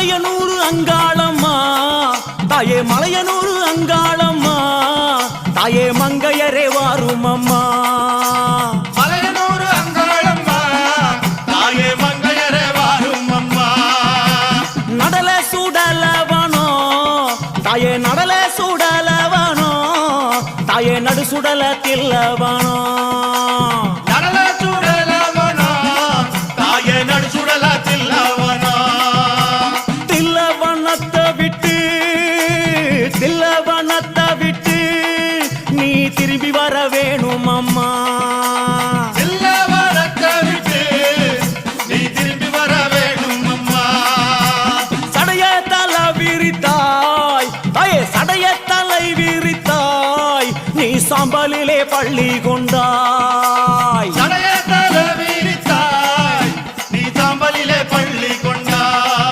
மலையனூர் அங்காளம்மா தாயே மலையனூர் அங்காளம்மா தாயே மங்கையரே வாரும் அம்மா மலையனூர் அங்காளம்மா தாயே மங்கையரே வாரும் அம்மா நடல சுடலவனோ தாயே நடல சுடலவனோ தாயே நடு சுடல தில்லவனோ நடல சுடலவனோ தாயே நடு சுடல தில்லவனோ தில்லவனத்தை விட்டு நீ திரும்பி வர வேணும் அம்மா தில்லவனத்தை விட்டு நீ திரும்பி வர வேணும் அம்மா சடைய தலை விரித்தாய் தாயே சடைய தலை விரித்தாய் நீ சாம்பலிலே பள்ளி கொண்ட